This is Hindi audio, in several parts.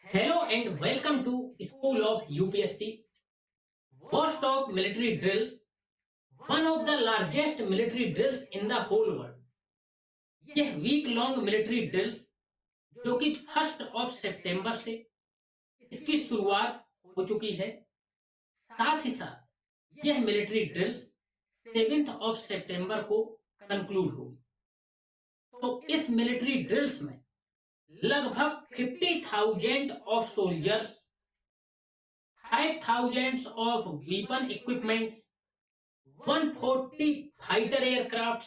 Hello and welcome to School of UPSC. Vostok military drills, one of the largest military drills in the whole world. यह वीक लॉन्ग मिलिट्री ड्रिल्स जो कि 1 सितंबर से इसकी शुरुआत हो चुकी है, साथ ही साथ यह मिलिट्री ड्रिल्स 7 सितंबर को कंक्लूड होगी। तो इस मिलिट्री ड्रिल्स में लगभग 50,000 of soldiers, 5,000 of weapon equipments, 140 fighter aircraft,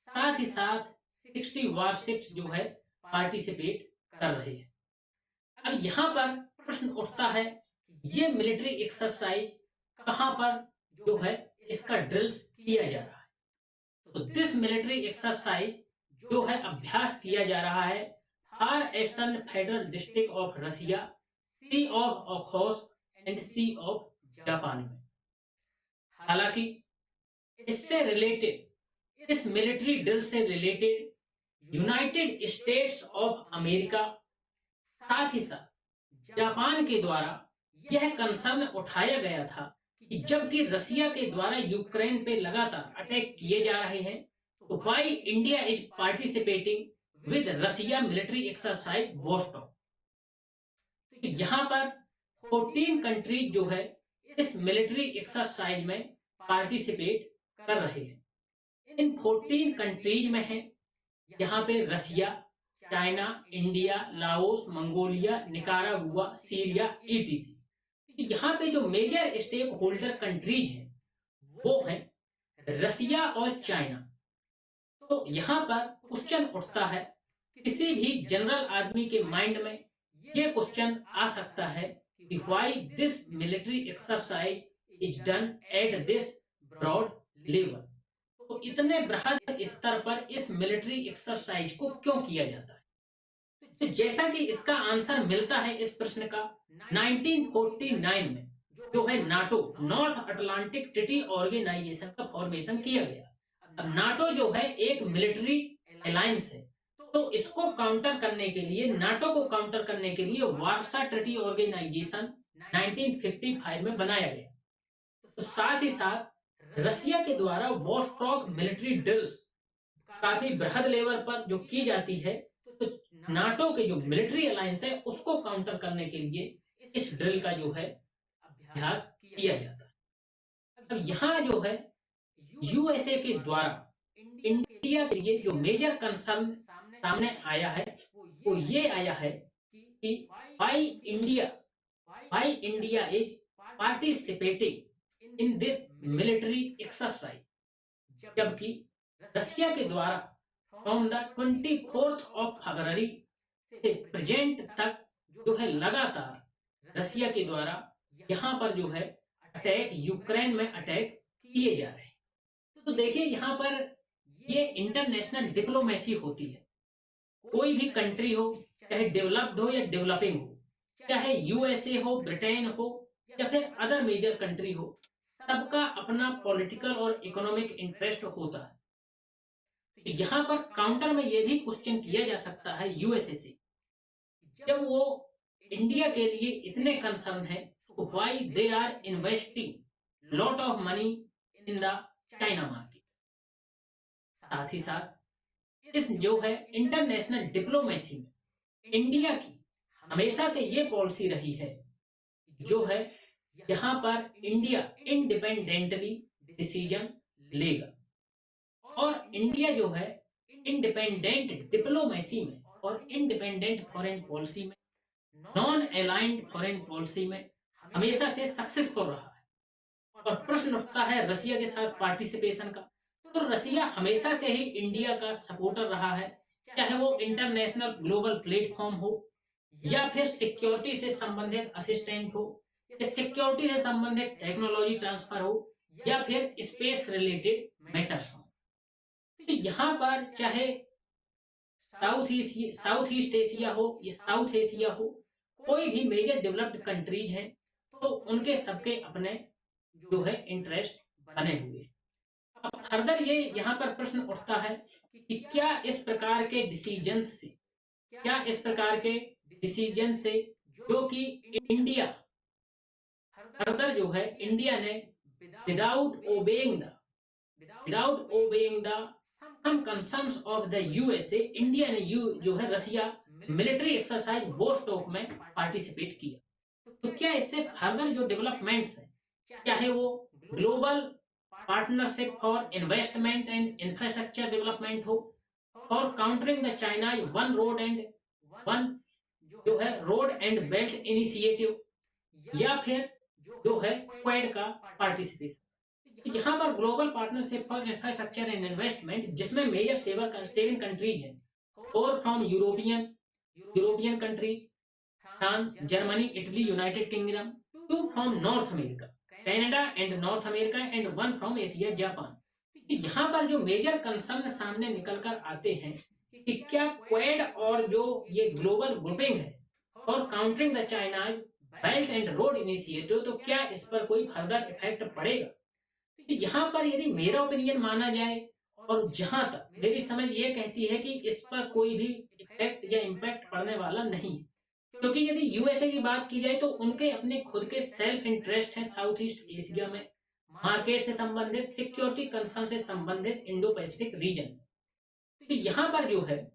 साथ ही साथ 60 वारशिप्स जो है पार्टिसिपेट कर रहे हैं। अब यहाँ पर प्रश्न उठता है, ये मिलिट्री एक्सरसाइज कहाँ पर जो है इसका ड्रिल्स किया जा रहा है। तो दिस मिलिट्री एक्सरसाइज जो है अभ्यास किया जा रहा है far eastern federal district of Russia, sea of Okhotsk and sea of Japan में। हालांकि इससे रिलेटेड, इस मिलिट्री ड्रिल से related United States of America, साथ ही साथ जापान के द्वारा यह कंसर्न उठाया गया था कि जबकि रसिया के द्वारा यूक्रेन पे लगातार अटैक किए जा रहे हैं, तो why India is participating with Russia military exercise Vostok. तो यहाँ पर 14 कंट्रीज जो है इस मिलिट्री एक्सरसाइज में पार्टिसिपेट कर रहे हैं। इन 14 कंट्रीज में है यहाँ पे Russia, China, India, Laos, Mongolia, Nicaragua, Syria, etc. यहाँ पे जो मेजर स्टेक होल्डर कंट्रीज हैं वो हैं रसिया और चाइना। तो यहाँ पर क्वेश्चन उठता है, किसी भी जनरल आदमी के माइंड में ये क्वेश्चन आ सकता है कि why this military exercise is done at this broad level. तो इतने बृहद स्तर पर इस मिलिट्री एक्सरसाइज को क्यों किया जाता है। तो जैसा कि इसका आंसर मिलता है इस प्रश्न का, 1949 में जो है NATO, north Atlantic treaty organization का फॉर्मेशन किया गया। अब नाटो जो है एक मिलिट्री अलायंस है, तो इसको काउंटर करने के लिए, नाटो को काउंटर करने के लिए वार्सा ट्रीटी ऑर्गेनाइजेशन 1955 में बनाया गया। तो साथ ही साथ रसिया के द्वारा वोस्टॉक मिलिट्री ड्रिल्स काफी बृहद लेवल पर जो की जाती है, तो नाटो के जो मिलिट्री अलायंस है उसको काउंटर करने के लिए इस ड्रिल का जो है अभ्यास किया जाता है। अब यहाँ जो है यूएसए के द्वारा इंडिया के लिए जो मेजर कंसर्न सामने आया है वो ये आया है कि why India is participating in this military exercise, जबकि रसिया के द्वारा from the 24th of February से प्रेजेंट तक जो है लगातार रसिया के द्वारा यहाँ पर जो है अटैक, यूक्रेन में अटैक किए जा रहे हैं। तो देखिए यहाँ पर ये इंटरनेशनल डिप्लोमेसी होती है। कोई भी कंट्री हो, चाहे डेवलप्ड हो या डेवलपिंग हो, चाहे यूएसए हो, ब्रिटेन हो या फिर अदर मेजर कंट्री हो, सबका अपना पॉलिटिकल और इकोनॉमिक इंटरेस्ट होता है। तो यहाँ पर काउंटर में ये भी क्वेश्चन किया जा सकता है यूएसए से, जब वो इंडिया के लिए इतने कंसर्न है, तो why they are investing lot of money in the China market. साथ ही साथ इस जो है इंटरनेशनल डिप्लोमेसी में इंडिया की हमेशा से ये पॉलिसी रही है, जो है यहाँ पर इंडिया इंडिपेंडेंटली डिसीजन लेगा, और इंडिया जो है इंडिपेंडेंट डिप्लोमेसी में और इंडिपेंडेंट फॉरेन पॉलिसी में, नॉन अलाइंड फॉरेन पॉलिसी में हमेशा से सक्सेसफुल रहा है। और प्रश्न उठता है रसिया के साथ पार्टिसिपेशन का, तो रसिया हमेशा से ही इंडिया का सपोर्टर रहा है, चाहे वो इंटरनेशनल ग्लोबल प्लेटफॉर्म हो या फिर सिक्योरिटी से संबंधित असिस्टेंट हो, या सिक्योरिटी से संबंधित टेक्नोलॉजी ट्रांसफर हो, या फिर स्पेस रिलेटेड मैटर्स हो। तो यहाँ पर चाहे साउथ ईस्ट एशिया हो या साउथ एशिया हो, कोई भी मेजर डेवलप्ड कंट्रीज हैं, तो उनके सबके अपने जो है इंटरेस्ट बने हुए। अब फर्दर ये यहाँ पर प्रश्न उठता है कि क्या इस प्रकार के डिसीजन से जो कि इंडिया फर्दर जो है इंडिया ने without obeying the some concerns of the USA, India ने जो है रसिया मिलिट्री एक्सरसाइज वोस्टॉक में पार्टिसिपेट किया। तो क्या इससे फर्दर जो डेवलपमेंट्स है, चाहे वो global partnership for investment and infrastructure development हो, for countering the China one जो है रोड एंड बेल्ट इनिशिएटिव, या फिर जो है क्वेड का पार्टिसिपेशन। यहाँ पर global partnership for infrastructure and investment, जिसमें मेजर सेवन कंट्रीज हैं, four from European countries France, Germany, Italy, United Kingdom, two from North America Canada and North America, and one from Asia Japan. यहाँ पर जो मेजर कंसर्न सामने निकल कर आते हैं कि क्या क्वेड और जो ये ग्लोबल ग्रुपिंग है और countering the China belt and road initiative, तो क्या इस पर कोई फर्दर इफेक्ट पड़ेगा। तो यहाँ पर यदि मेरा ओपिनियन माना जाए, और जहां तक मेरी समझ ये कहती है कि इस पर कोई भी इफेक्ट या इम्पैक्ट पड़ने वाला नहीं, क्योंकि यदि यूएसए की बात की जाए तो उनके अपने खुद के सेल्फ इंटरेस्ट हैं साउथ ईस्ट एशिया में, मार्केट से संबंधित, सिक्योरिटी कंसर्न से संबंधित इंडो पैसिफिक रीजन। तो यहाँ पर जो है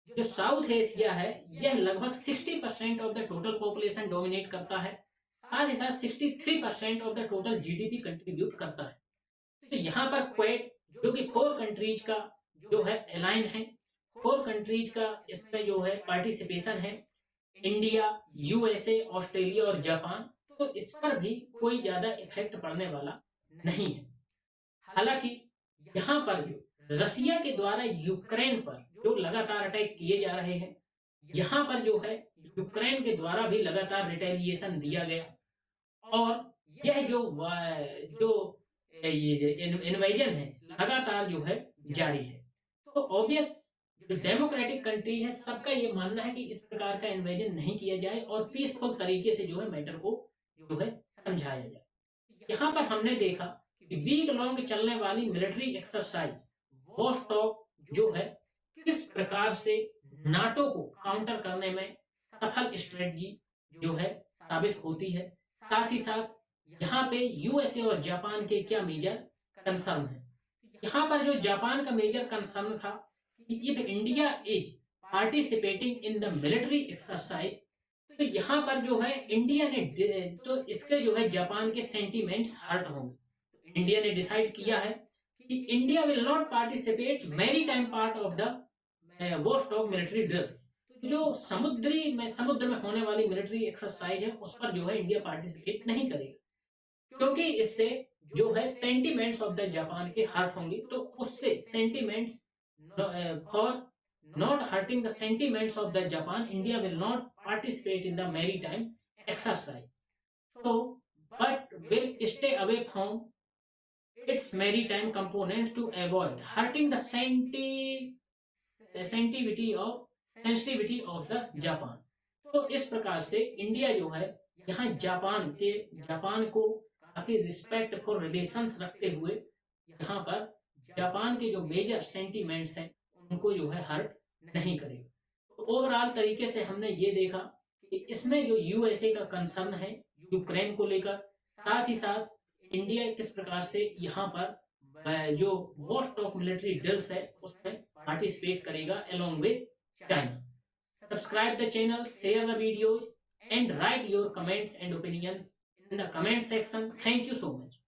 जो साउथ एशिया है, यह लगभग 60% of the total population dominate करता है, साथ ही साथ 63% of the total GDP contribute करता है। तो यहाँ पर क्वेड जो कि 4 कंट्रीज का जो है अलाइन है, 4 कंट्रीज का इसमें जो है पार्टिसिपेशन है, इंडिया, यूएसए, ऑस्ट्रेलिया और जापान, तो इस पर भी कोई ज्यादा इफेक्ट पड़ने वाला नहीं है। हालांकि यहाँ पर जो रसिया के द्वारा यूक्रेन पर जो लगातार अटैक किए जा रहे हैं, यहाँ पर जो है यूक्रेन के द्वारा भी लगातार रिटेलिएशन दिया गया, और यह जो ये इन्वेजन है लगातार जो है जारी है। तो ऑब्वियस जो डेमोक्रेटिक कंट्रीज है, सबका ये मानना है कि इस प्रकार का इन्वेजन नहीं किया जाए और पीसफुल तरीके से जो है मैटर को जो है समझाया जाए। यहाँ पर हमने देखा कि वीक लॉन्ग चलने वाली मिलिट्री एक्सरसाइज वोस्टॉक जो है किस प्रकार से नाटो को काउंटर करने में सफल स्ट्रेटजी जो है साबित होती है। साथ ही साथ यहाँ पे यूएसए और जापान के क्या मेजर कंसर्न है। यहाँ पर जो जापान का मेजर कंसर्न था कि if India is participating in the military exercise, तो यहाँ पर जो है इंडिया ने तो इसके जो है जापान के सेंटीमेंट्स हर्ट होंगे। इंडिया ने डिसाइड किया है कि India will not participate maritime part of the Vostok military drills. जो समुद्र में होने वाली मिलिट्री एक्सरसाइज है उस पर जो है इंडिया पार्टिसिपेट नहीं करेगा, क्योंकि इससे जो है सेंटीमेंट्स ऑफ द जापान के हर्ट होंगे। तो उससे sentiments for not hurting the sentiments of the Japan, India will not participate in the maritime exercise, so but will stay away from its maritime components to avoid hurting the sensitivity of the Japan। तो इस प्रकार से इंडिया जो है यहाँ जापान को काफी रिस्पेक्ट फॉर रिलेशंस रखते हुए यहाँ पर जापान के जो मेजर सेंटीमेंट्स हैं उनको जो है हर्ट नहीं करेगा। तो ओवरऑल तरीके से हमने ये देखा कि इसमें जो यूएसए का कंसर्न है यूक्रेन को लेकर, साथ ही साथ इंडिया किस प्रकार से यहाँ पर जो वोस्टॉक मिलिट्री ड्रिल्स है उसमें पार्टिसिपेट करेगा along with China. Subscribe the channel, share the videos and write your comments and opinions in the comment section. Thank you so much.